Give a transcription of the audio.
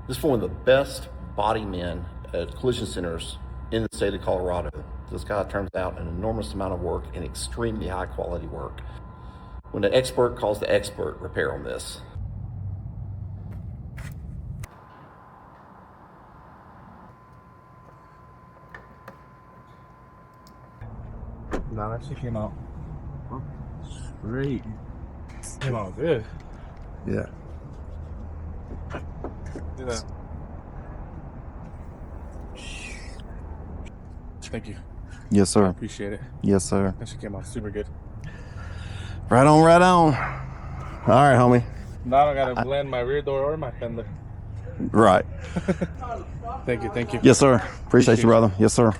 This is one of the best body men at collision centers in the state of Colorado. This guy turns out an enormous amount of work and extremely high quality work. When an expert calls the expert repair on this. No, that shit came out great. Came out good. Yeah. Yeah. Thank you. Yes, sir. Appreciate it. Yes, sir. That shit came out super good. Right on, right on. All right, homie. Now I gotta blend my rear door or my fender. Right. Thank you. Yes, sir. Appreciate you, brother. Yes, sir.